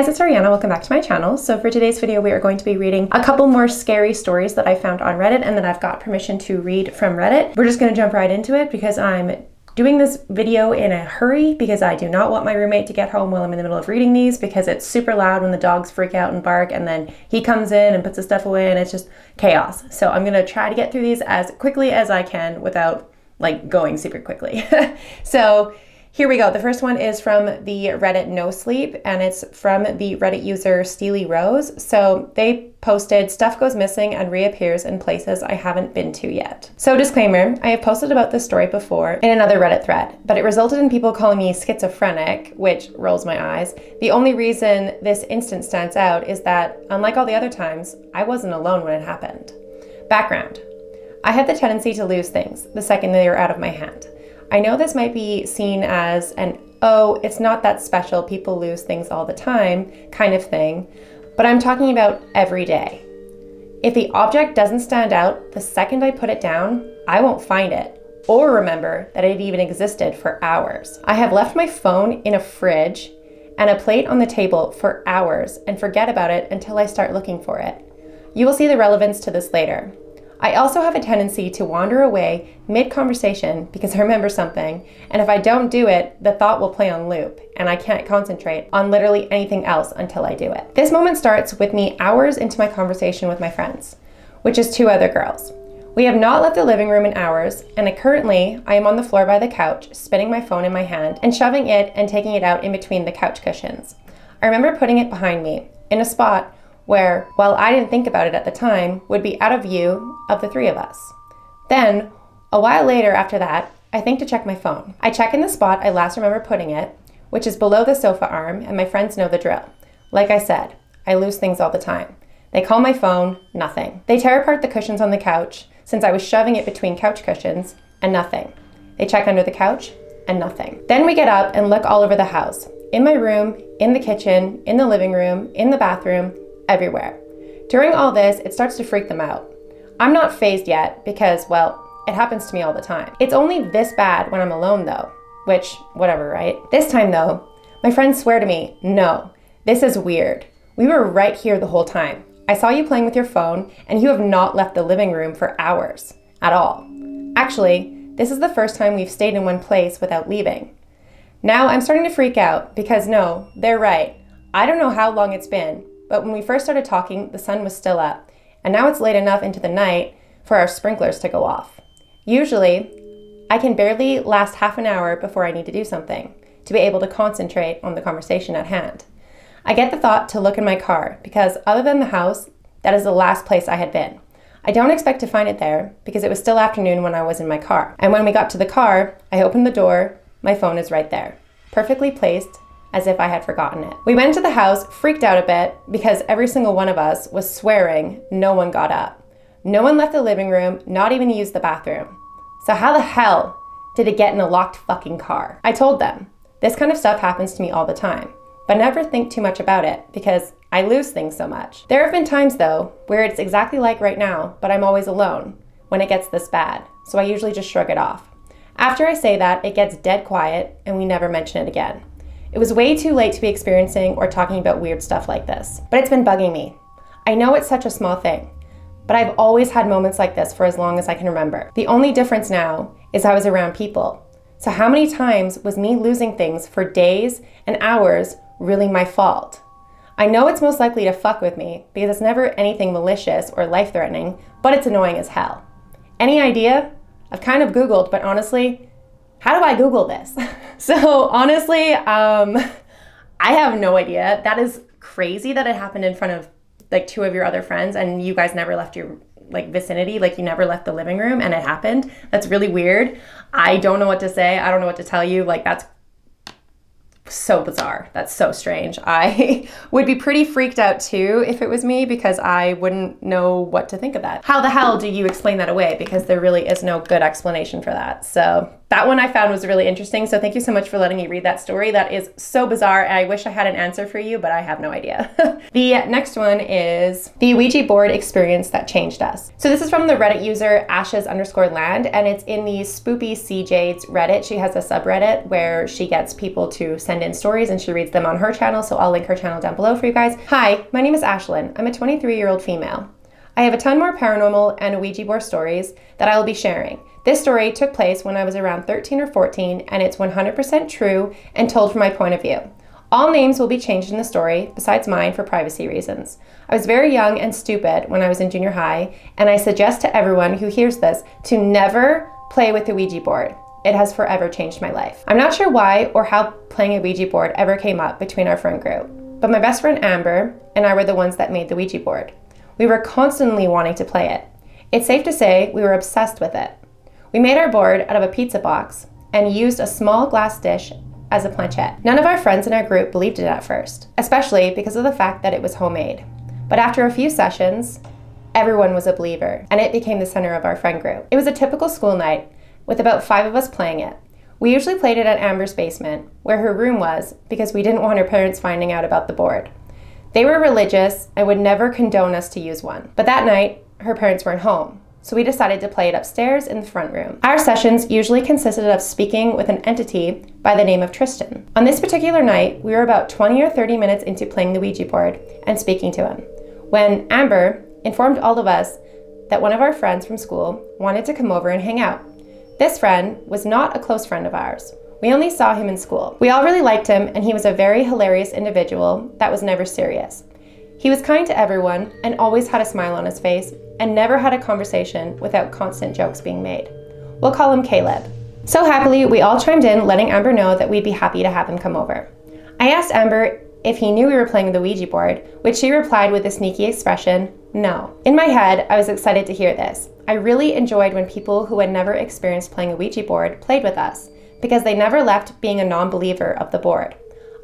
guys, it's Ariana. Welcome back to my channel. So for today's video, we are going to be reading a couple more scary stories that I found on Reddit and that I've got permission to read from Reddit. We're just going to jump right into it because I'm doing this video in a hurry because I do not want my roommate to get home while I'm in the middle of reading these because it's super loud when the dogs freak out and bark and then he comes in and puts his stuff away and it's just chaos. So I'm going to try to get through these as quickly as I can without like going super quickly. So here we go. The first one is from the Reddit No Sleep, and it's from the Reddit user Steely Rose. So they posted, stuff goes missing and reappears in places I haven't been to yet. So disclaimer, I have posted about this story before in another Reddit thread, but it resulted in people calling me schizophrenic, which rolls my eyes. The only reason this instance stands out is that, unlike all the other times, I wasn't alone when it happened. Background. I have the tendency to lose things the second they are out of my hand. I know this might be seen as an, oh, it's not that special, people lose things all the time kind of thing, but I'm talking about every day. If the object doesn't stand out the second I put it down, I won't find it or remember that it even existed for hours. I have left my phone in a fridge and a plate on the table for hours and forget about it until I start looking for it. You will see the relevance to this later. I also have a tendency to wander away mid-conversation because I remember something, and if I don't do it, the thought will play on loop, and I can't concentrate on literally anything else until I do it. This moment starts with me hours into my conversation with my friends, which is two other girls. We have not left the living room in hours, and currently I am on the floor by the couch, spinning my phone in my hand and shoving it and taking it out in between the couch cushions. I remember putting it behind me, in a spot where, while I didn't think about it at the time, would be out of view of the three of us. Then, a while later after that, I think to check my phone. I check in the spot I last remember putting it, which is below the sofa arm, and my friends know the drill. Like I said, I lose things all the time. They call my phone, nothing. They tear apart the cushions on the couch, since I was shoving it between couch cushions, and nothing. They check under the couch, and nothing. Then we get up and look all over the house. In my room, in the kitchen, in the living room, in the bathroom, everywhere. During all this, it starts to freak them out. I'm not fazed yet because, well, it happens to me all the time. It's only this bad when I'm alone though, which, whatever, right? This time though, my friends swear to me, no, this is weird. We were right here the whole time. I saw you playing with your phone and you have not left the living room for hours at all. Actually, this is the first time we've stayed in one place without leaving. Now I'm starting to freak out because no, they're right. I don't know how long it's been, but when we first started talking, the sun was still up, and now it's late enough into the night for our sprinklers to go off. Usually, I can barely last half an hour before I need to do something, to be able to concentrate on the conversation at hand. I get the thought to look in my car, because other than the house, that is the last place I had been. I don't expect to find it there, because it was still afternoon when I was in my car. And when we got to the car, I opened the door, my phone is right there, perfectly placed, as if I had forgotten it. We went into the house, freaked out a bit, because every single one of us was swearing no one got up. No one left the living room, not even to use the bathroom. So how the hell did it get in a locked fucking car? I told them, this kind of stuff happens to me all the time, but never think too much about it, because I lose things so much. There have been times though, where it's exactly like right now, but I'm always alone, when it gets this bad, so I usually just shrug it off. After I say that, it gets dead quiet, and we never mention it again. It was way too late to be experiencing or talking about weird stuff like this, but it's been bugging me. I know it's such a small thing, but I've always had moments like this for as long as I can remember. The only difference now is I was around people. So how many times was me losing things for days and hours really my fault? I know it's most likely to fuck with me because it's never anything malicious or life-threatening, but it's annoying as hell. Any idea? I've kind of Googled, but honestly, how do I Google this? So honestly, I have no idea. That is crazy that it happened in front of like two of your other friends and you guys never left your like vicinity, like you never left the living room and it happened. That's really weird. I don't know what to say. I don't know what to tell you. Like that's so bizarre. That's so strange. I would be pretty freaked out too if it was me because I wouldn't know what to think of that. How the hell do you explain that away? Because there really is no good explanation for that. So That one I found was really interesting, so thank you so much for letting me read that story. That is so bizarre, and I wish I had an answer for you, but I have no idea. The next one is the Ouija board experience that changed us. So this is from the Reddit user Ashes_land, and it's in the Spoopy Cjades Reddit. She has a subreddit where she gets people to send in stories and she reads them on her channel, so I'll link her channel down below for you guys. Hi, my name is Ashlyn. I'm a 23-year-old female. I have a ton more paranormal and Ouija board stories that I will be sharing. This story took place when I was around 13 or 14, and it's 100% true and told from my point of view. All names will be changed in the story, besides mine, for privacy reasons. I was very young and stupid when I was in junior high, and I suggest to everyone who hears this to never play with the Ouija board. It has forever changed my life. I'm not sure why or how playing a Ouija board ever came up between our friend group, but my best friend Amber and I were the ones that made the Ouija board. We were constantly wanting to play it. It's safe to say we were obsessed with it. We made our board out of a pizza box and used a small glass dish as a planchette. None of our friends in our group believed it at first, especially because of the fact that it was homemade. But after a few sessions, everyone was a believer, and it became the center of our friend group. It was a typical school night, with about 5 of us playing it. We usually played it at Amber's basement, where her room was, because we didn't want her parents finding out about the board. They were religious and would never condone us to use one. But that night, her parents weren't home, so we decided to play it upstairs in the front room. Our sessions usually consisted of speaking with an entity by the name of Tristan. On this particular night, we were about 20 or 30 minutes into playing the Ouija board and speaking to him, when Amber informed all of us that one of our friends from school wanted to come over and hang out. This friend was not a close friend of ours. We only saw him in school. We all really liked him, and he was a very hilarious individual that was never serious. He was kind to everyone and always had a smile on his face and never had a conversation without constant jokes being made. We'll call him Caleb. So happily, we all chimed in, letting Amber know that we'd be happy to have him come over. I asked Amber if he knew we were playing the Ouija board, which she replied with a sneaky expression, no. In my head, I was excited to hear this. I really enjoyed when people who had never experienced playing a Ouija board played with us, because they never left being a non-believer of the board.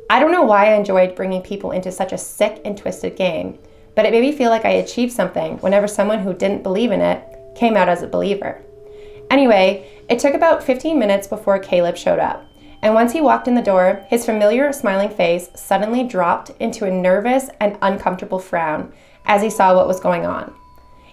I don't know why I enjoyed bringing people into such a sick and twisted game, but it made me feel like I achieved something whenever someone who didn't believe in it came out as a believer. Anyway, it took about 15 minutes before Caleb showed up, and once he walked in the door, his familiar smiling face suddenly dropped into a nervous and uncomfortable frown as he saw what was going on.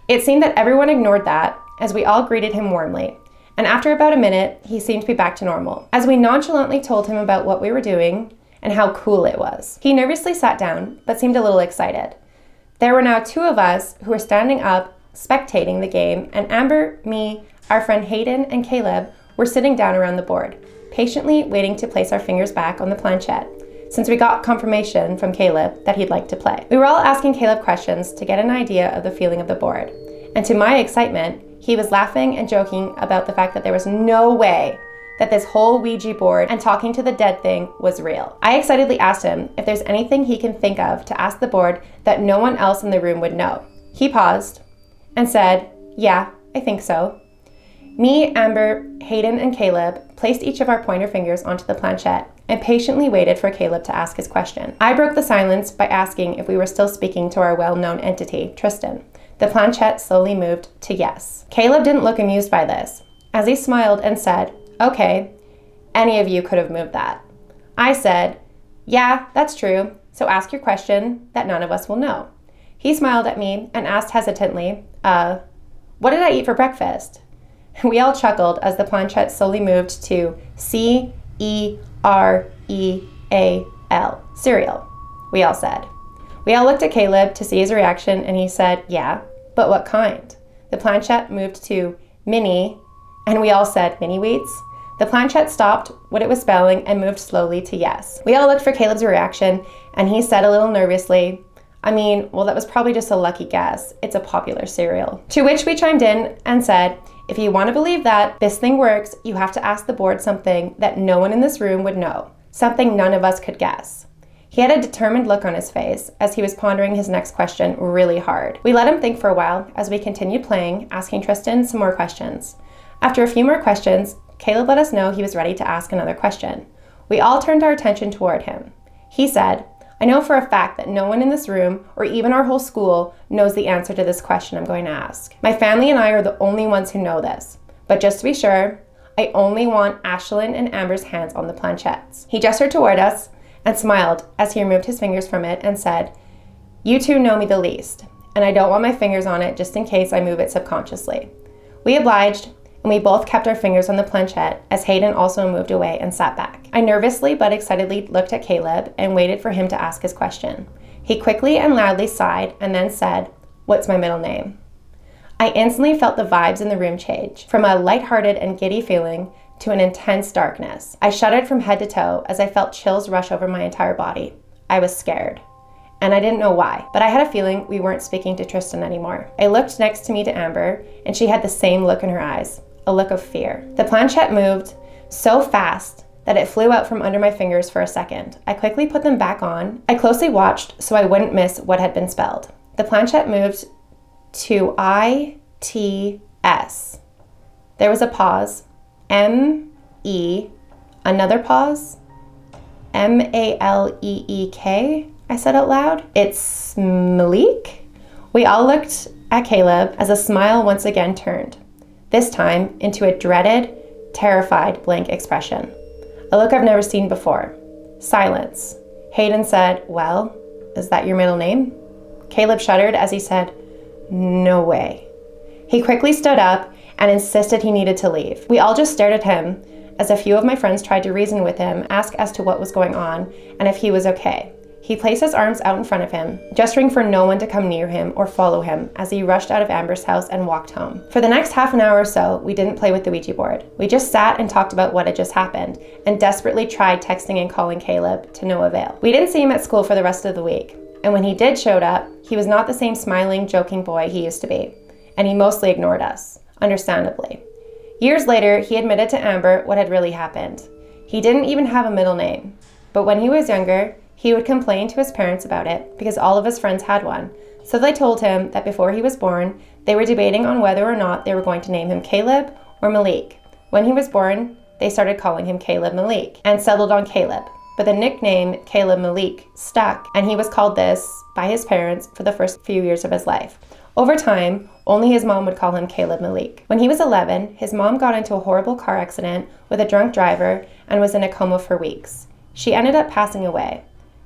It seemed that everyone ignored that, as we all greeted him warmly, and after about a minute, he seemed to be back to normal, as we nonchalantly told him about what we were doing and how cool it was. He nervously sat down, but seemed a little excited. There were now 2 of us who were standing up, spectating the game, and Amber, me, our friend Hayden, and Caleb were sitting down around the board, patiently waiting to place our fingers back on the planchette, since we got confirmation from Caleb that he'd like to play. We were all asking Caleb questions to get an idea of the feeling of the board, and to my excitement, he was laughing and joking about the fact that there was no way that this whole Ouija board and talking to the dead thing was real. I excitedly asked him if there's anything he can think of to ask the board that no one else in the room would know. He paused and said, yeah, I think so. Me, Amber, Hayden, and Caleb placed each of our pointer fingers onto the planchette and patiently waited for Caleb to ask his question. I broke the silence by asking if we were still speaking to our well-known entity, Tristan. The planchette slowly moved to yes. Caleb didn't look amused by this, as he smiled and said, okay, any of you could have moved that. I said, yeah, that's true, so ask your question that none of us will know. He smiled at me and asked hesitantly, what did I eat for breakfast? We all chuckled as the planchette slowly moved to Cereal, cereal, we all said. We all looked at Caleb to see his reaction, and he said, yeah, but what kind? The planchette moved to mini, and we all said, mini wheats? The planchette stopped what it was spelling and moved slowly to yes. We all looked for Caleb's reaction, and he said a little nervously, well, that was probably just a lucky guess. It's a popular cereal. To which we chimed in and said, if you want to believe that this thing works, you have to ask the board something that no one in this room would know, something none of us could guess. He had a determined look on his face as he was pondering his next question really hard. We let him think for a while as we continued playing, asking Tristan some more questions. After a few more questions, Caleb let us know he was ready to ask another question. We all turned our attention toward him. He said, I know for a fact that no one in this room, or even our whole school, knows the answer to this question I'm going to ask. My family and I are the only ones who know this. But just to be sure, I only want Ashlyn and Amber's hands on the planchettes. He gestured toward us and smiled as he removed his fingers from it and said, "You two know me the least, and I don't want my fingers on it just in case I move it subconsciously." We obliged, and we both kept our fingers on the planchette as Hayden also moved away and sat back. I nervously but excitedly looked at Caleb and waited for him to ask his question. He quickly and loudly sighed and then said, "What's my middle name?" I instantly felt the vibes in the room change, from a lighthearted and giddy feeling to an intense darkness. I shuddered from head to toe as I felt chills rush over my entire body. I was scared. And I didn't know why, but I had a feeling we weren't speaking to Tristan anymore. I looked next to me to Amber, and she had the same look in her eyes, a look of fear. The planchette moved so fast that it flew out from under my fingers for a second. I quickly put them back on. I closely watched so I wouldn't miss what had been spelled. The planchette moved to ITS. There was a pause. M-E, another pause. M-A-L-E-E-K, I said out loud. "It's Malik?" We all looked at Caleb as a smile once again turned, this time into a dreaded, terrified blank expression. A look I've never seen before. Silence. Hayden said, "Well, is that your middle name?" Caleb shuddered as he said, "No way." He quickly stood up and insisted he needed to leave. We all just stared at him as a few of my friends tried to reason with him, ask as to what was going on, and if he was okay. He placed his arms out in front of him, gesturing for no one to come near him or follow him as he rushed out of Amber's house and walked home. For the next half an hour or so, we didn't play with the Ouija board. We just sat and talked about what had just happened and desperately tried texting and calling Caleb to no avail. We didn't see him at school for the rest of the week, and when he did show up, he was not the same smiling, joking boy he used to be, and he mostly ignored us, understandably. Years later, he admitted to Amber what had really happened. He didn't even have a middle name, but when he was younger, he would complain to his parents about it because all of his friends had one. So they told him that before he was born, they were debating on whether or not they were going to name him Caleb or Malik. When he was born, they started calling him Caleb Malik and settled on Caleb. But the nickname Caleb Malik stuck, and he was called this by his parents for the first few years of his life. Over time, only his mom would call him Caleb Malik. When he was 11, his mom got into a horrible car accident with a drunk driver and was in a coma for weeks. She ended up passing away.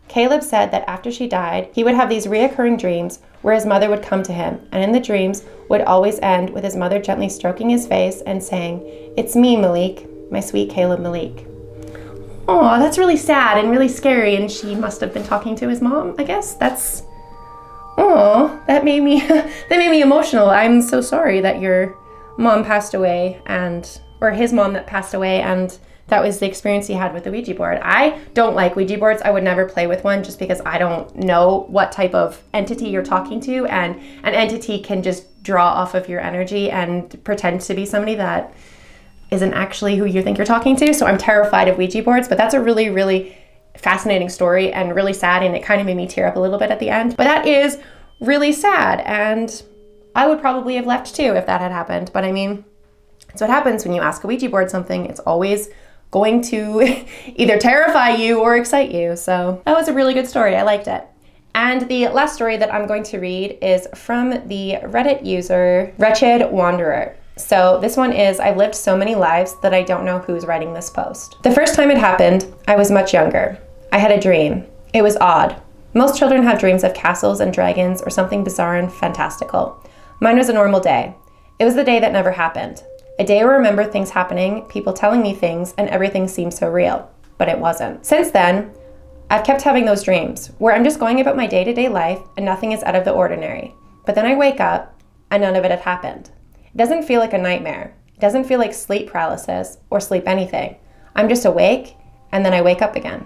Caleb said that after she died, he would have these reoccurring dreams where his mother would come to him, and in the dreams would always end with his mother gently stroking his face and saying, "It's me, Malik, my sweet Caleb Malik." Oh, that's really sad and really scary, and she must have been talking to his mom, I guess. That made me emotional. I'm so sorry that your mom passed away or his mom that passed away, and that was the experience he had with the Ouija board. I don't like Ouija boards. I would never play with one just because I don't know what type of entity you're talking to, and an entity can just draw off of your energy and pretend to be somebody that isn't actually who you think you're talking to. So I'm terrified of Ouija boards, but that's a really, really fascinating story and really sad, and it kind of made me tear up a little bit at the end. But that is really sad, and I would probably have left too if that had happened. But I mean, that's what happens when you ask a Ouija board something. It's always going to either terrify you or excite you. So that was a really good story. I liked it. And the last story that I'm going to read is from the Reddit user Wretched Wanderer. So this one is, "I've lived so many lives that I don't know who's writing this post. The first time it happened, I was much younger. I had a dream. It was odd. Most children have dreams of castles and dragons or something bizarre and fantastical. Mine was a normal day. It was the day that never happened. A day where I remember things happening, people telling me things, and everything seemed so real. But it wasn't. Since then, I've kept having those dreams where I'm just going about my day-to-day life and nothing is out of the ordinary. But then I wake up and none of it had happened. It doesn't feel like a nightmare. It doesn't feel like sleep paralysis or sleep anything. I'm just awake and then I wake up again.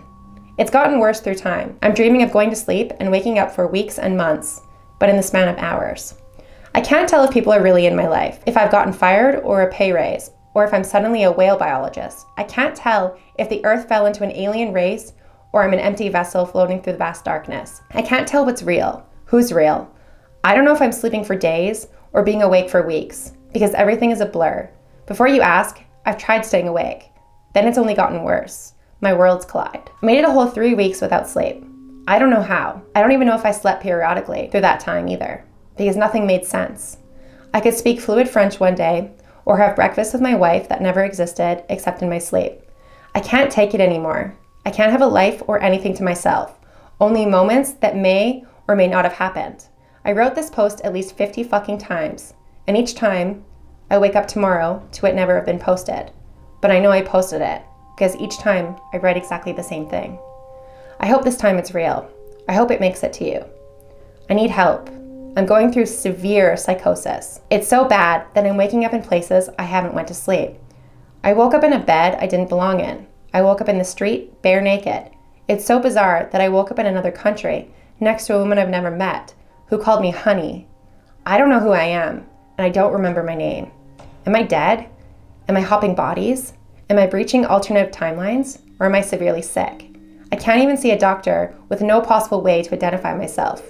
It's gotten worse through time. I'm dreaming of going to sleep and waking up for weeks and months, but in the span of hours. I can't tell if people are really in my life, if I've gotten fired or a pay raise, or if I'm suddenly a whale biologist. I can't tell if the earth fell into an alien race or I'm an empty vessel floating through the vast darkness. I can't tell what's real, who's real. I don't know if I'm sleeping for days or being awake for weeks, because everything is a blur. Before you ask, I've tried staying awake. Then it's only gotten worse. My worlds collide. I made it a whole 3 weeks without sleep. I don't know how. I don't even know if I slept periodically through that time either, because nothing made sense. I could speak fluid French one day, or have breakfast with my wife that never existed except in my sleep. I can't take it anymore. I can't have a life or anything to myself, only moments that may or may not have happened. I wrote this post at least 50 fucking times, and each time I wake up tomorrow to it never have been posted. But I know I posted it, because each time I write exactly the same thing. I hope this time it's real. I hope it makes it to you. I need help. I'm going through severe psychosis. It's so bad that I'm waking up in places I haven't went to sleep. I woke up in a bed I didn't belong in. I woke up in the street, bare naked. It's so bizarre that I woke up in another country, next to a woman I've never met, who called me honey. I don't know who I am, and I don't remember my name. Am I dead? Am I hopping bodies? Am I breaching alternative timelines? Or am I severely sick? I can't even see a doctor with no possible way to identify myself.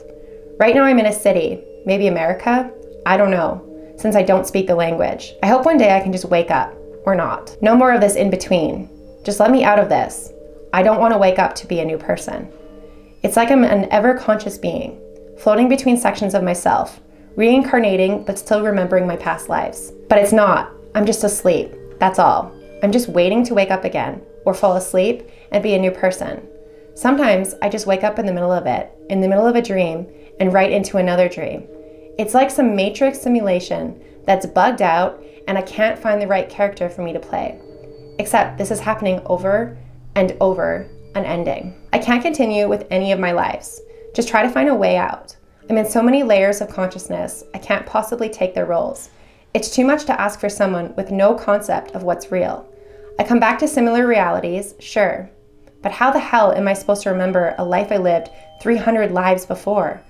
Right now I'm in a city, maybe America? I don't know, since I don't speak the language. I hope one day I can just wake up, or not. No more of this in between. Just let me out of this. I don't want to wake up to be a new person. It's like I'm an ever-conscious being, floating between sections of myself, reincarnating but still remembering my past lives. But it's not. I'm just asleep. That's all. I'm just waiting to wake up again, or fall asleep and be a new person. Sometimes I just wake up in the middle of it, in the middle of a dream, and right into another dream. It's like some Matrix simulation that's bugged out and I can't find the right character for me to play. Except this is happening over and over, unending. I can't continue with any of my lives. Just try to find a way out. I'm in so many layers of consciousness, I can't possibly take their roles. It's too much to ask for someone with no concept of what's real. I come back to similar realities, sure. But how the hell am I supposed to remember a life I lived 300 lives before?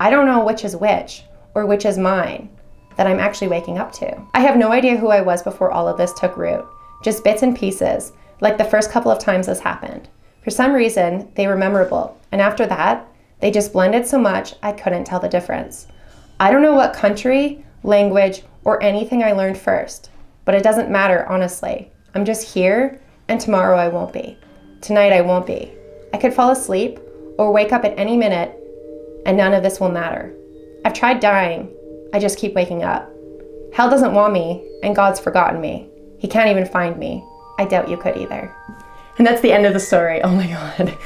I don't know which is which, or which is mine, that I'm actually waking up to. I have no idea who I was before all of this took root. Just bits and pieces, like the first couple of times this happened. For some reason, they were memorable, and after that, they just blended so much I couldn't tell the difference. I don't know what country, language, or anything I learned first, but it doesn't matter, honestly. I'm just here, and tomorrow I won't be. Tonight I won't be. I could fall asleep, or wake up at any minute, and none of this will matter. I've tried dying, I just keep waking up. Hell doesn't want me, and God's forgotten me. He can't even find me. I doubt you could either. And that's the end of the story. Oh my God.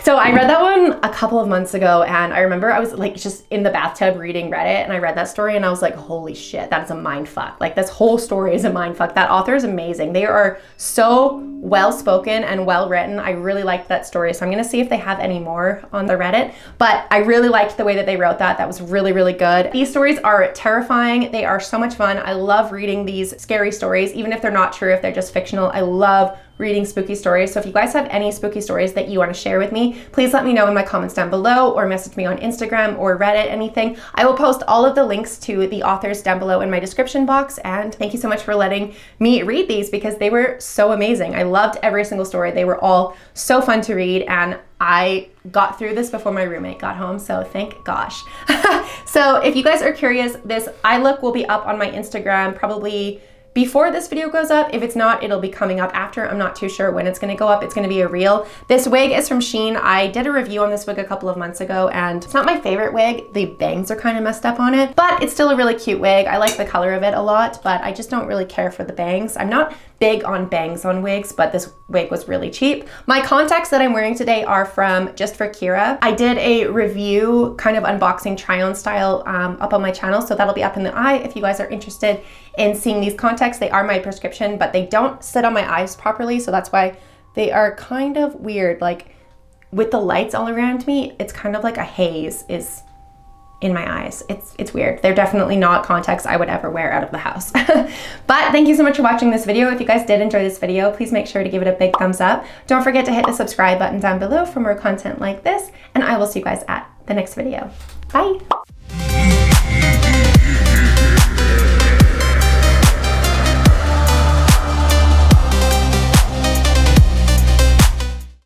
So I read that one a couple of months ago, and I remember I was like just in the bathtub reading Reddit, and I read that story and I was like, holy shit, that is a mind fuck. Like this whole story is a mind fuck. That author is amazing. They are so well spoken and well written. I really liked that story. So I'm gonna see if they have any more on the Reddit, but I really liked the way that they wrote that. That was really, really good. These stories are terrifying. They are so much fun. I love reading these scary stories, even if they're not true, if they're just fictional. I love reading spooky stories. So if you guys have any spooky stories that you want to share with me, please let me know in my comments down below or message me on Instagram or Reddit, anything. I will post all of the links to the authors down below in my description box. And thank you so much for letting me read these because they were so amazing. I loved every single story. They were all so fun to read, and I got through this before my roommate got home, so thank gosh. So if you guys are curious, this eye look will be up on my Instagram probably before this video goes up. If it's not, it'll be coming up after. I'm not too sure when it's gonna go up. It's gonna be a reel. This wig is from Shein. I did a review on this wig a couple of months ago, and it's not my favorite wig. The bangs are kind of messed up on it, but it's still a really cute wig. I like the color of it a lot, but I just don't really care for the bangs. I'm not big on bangs on wigs, but this wig was really cheap. My contacts that I'm wearing today are from Just for Kira. I did a review, kind of unboxing try-on style up on my channel, so that'll be up in the eye if you guys are interested in seeing these contacts. They are my prescription, but they don't sit on my eyes properly, so that's why they are kind of weird. Like with the lights all around me, it's kind of like a haze is in my eyes. It's weird. They're definitely not contacts I would ever wear out of the house. But thank you so much for watching this video. If you guys did enjoy this video, please make sure to give it a big thumbs up. Don't forget to hit the subscribe button down below for more content like this, and I will see you guys at the next video. Bye.